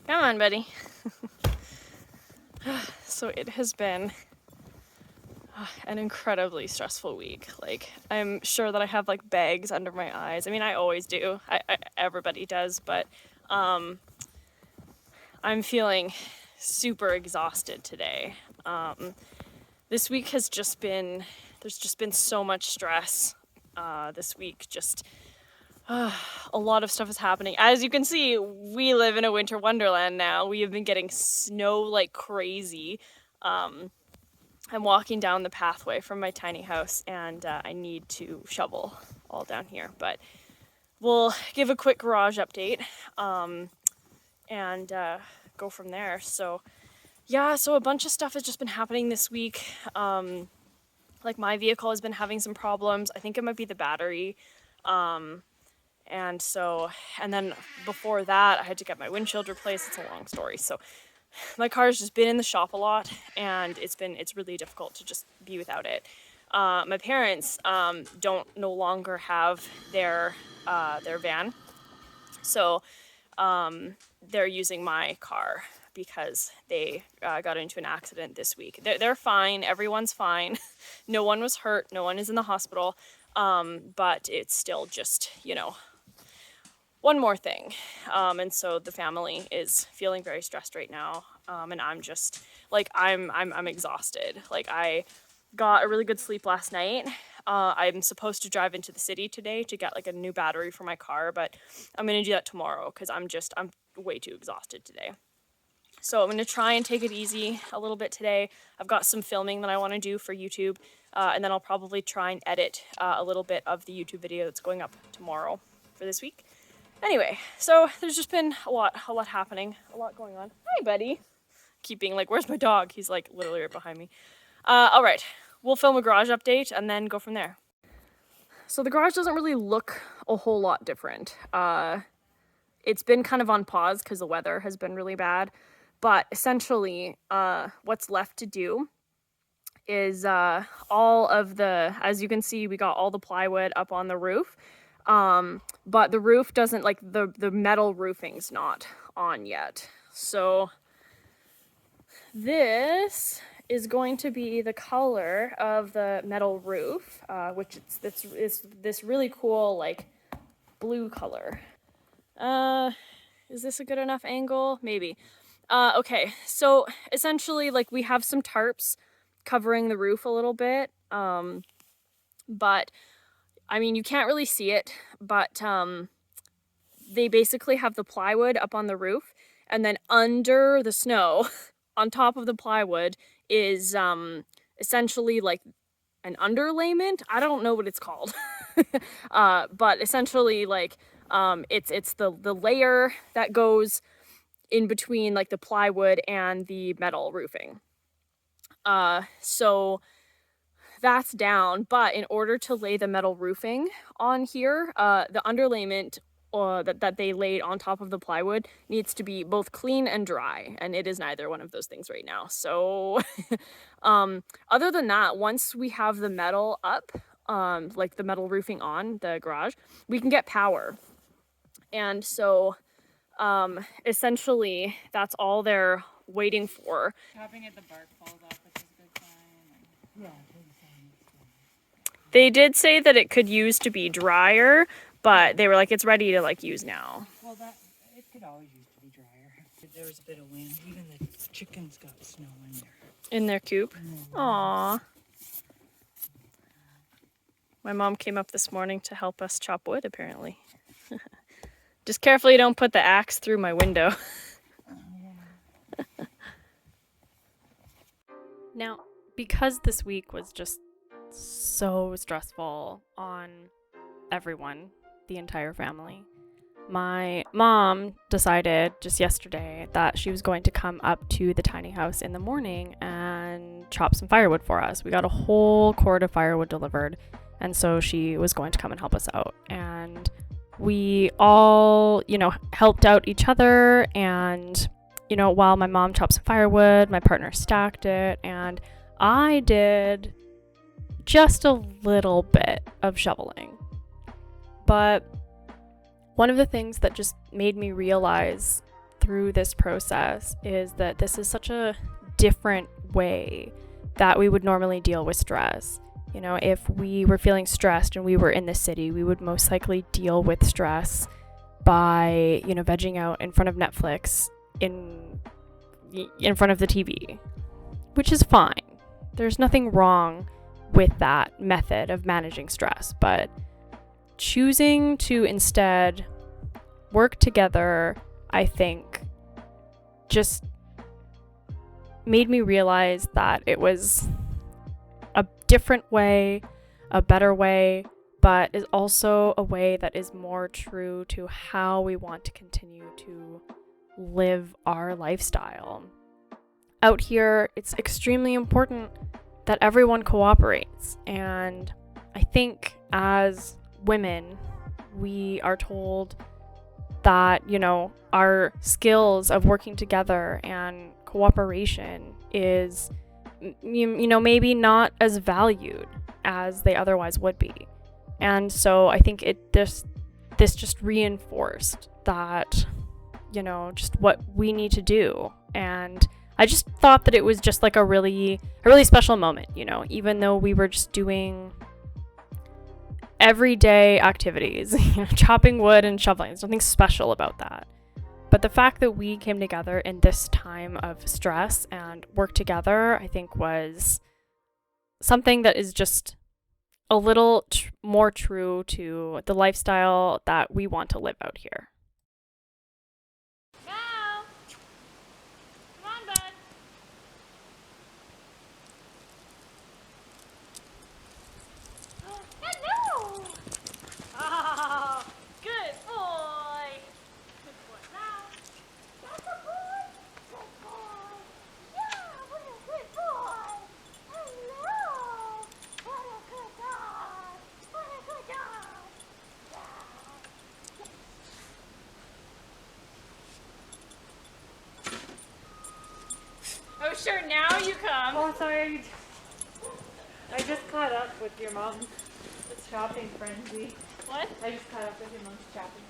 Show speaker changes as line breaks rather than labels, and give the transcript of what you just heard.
Come on, buddy. So it has been an incredibly stressful week. Like, I'm sure that I have like bags under my eyes. I mean, I always do. Everybody does, but I'm feeling super exhausted today. This week has just been, there's just been so much stress this week. Just a lot of stuff is happening. As you can see, we live in a winter wonderland now. We have been getting snow like crazy. I'm walking down the pathway from my tiny house, and I need to shovel all down here. But we'll give a quick garage update and go from there. So yeah, so a bunch of stuff has just been happening this week. Like my vehicle has been having some problems. I think it might be the battery. And then before that, I had to get my windshield replaced. It's a long story. So my car's just been in the shop a lot, and it's really difficult to just be without it. My parents don't no longer have their van, so they're using my car because they got into an accident this week. They're fine. Everyone's fine. No one was hurt. No one is in the hospital. But it's still just, one more thing. And so the family is feeling very stressed right now. And I'm just like, I'm exhausted. Like, I got a really good sleep last night. I'm supposed to drive into the city today to get like a new battery for my car, but I'm going to do that tomorrow because I'm way too exhausted today. So I'm going to try and take it easy a little bit today. I've got some filming that I want to do for YouTube, and then I'll probably try and edit a little bit of the YouTube video that's going up tomorrow for this week. Anyway, so there's just been a lot happening, a lot going on. Hi, buddy. Keep being like, where's my dog? He's like literally right behind me. All right, we'll film a garage update and then go from there. So the garage doesn't really look a whole lot different. It's been kind of on pause because the weather has been really bad. But essentially, what's left to do is all of the, as you can see, we got all the plywood up on the roof. But the roof doesn't, like, the metal roofing's not on yet. So this is going to be the color of the metal roof, which is this really cool, like, blue color. Is this a good enough angle? Maybe. Okay, so essentially, like, we have some tarps covering the roof a little bit, but, I mean, you can't really see it, but, they basically have the plywood up on the roof, and then under the snow, on top of the plywood, is, essentially, like, an underlayment? I don't know what it's called, but essentially, like, it's the layer that goes in between like the plywood and the metal roofing. So that's down, but in order to lay the metal roofing on here, the underlayment that they laid on top of the plywood needs to be both clean and dry, and it is neither one of those things right now. So other than that, once we have the metal up, like the metal roofing on the garage, we can get power. And so essentially that's all they're waiting for.
Chopping it, the bark falls off, which is a good sign. Yeah,
they did say that it could use to be drier, but they were like, it's ready to like use now.
Well, it could always use to be drier. There was a bit of wind. Even the chickens got snow in there.
In their coop? Aww. My mom came up this morning to help us chop wood, apparently. Just carefully don't put the axe through my window. Now, because this week was just so stressful on everyone, the entire family, my mom decided just yesterday that she was going to come up to the tiny house in the morning and chop some firewood for us. We got a whole cord of firewood delivered, and so she was going to come and help us out. And we all, helped out each other, and, while my mom chopped some firewood, my partner stacked it, and I did just a little bit of shoveling. But one of the things that just made me realize through this process is that this is such a different way that we would normally deal with stress. You know, if we were feeling stressed and we were in the city, we would most likely deal with stress by, you know, vegging out in front of Netflix in front of the TV, which is fine. There's nothing wrong with that method of managing stress, but choosing to instead work together, I think, just made me realize that it was a different way, a better way, but is also a way that is more true to how we want to continue to live our lifestyle. Out here, it's extremely important that everyone cooperates, and I think as women, we are told that, you know, our skills of working together and cooperation is, you know, maybe not as valued as they otherwise would be. And so I think this just reinforced that, you know, just what we need to do. And I just thought that it was just like a really special moment, you know, even though we were just doing everyday activities, you know, chopping wood and shoveling. There's nothing special about that. But the fact that we came together in this time of stress and worked together, I think, was something that is just a little more true to the lifestyle that we want to live out here.
Now, come on, bud. Hello. Oh, good boy. Good boy. Now, that's a boy. Good boy. Yeah, what a good boy. Hello. What a good dog. What a good dog.
Oh, sure, now you come.
Oh, sorry. I just caught up with your mom's shopping frenzy.
What?
I just caught up with your mom's shopping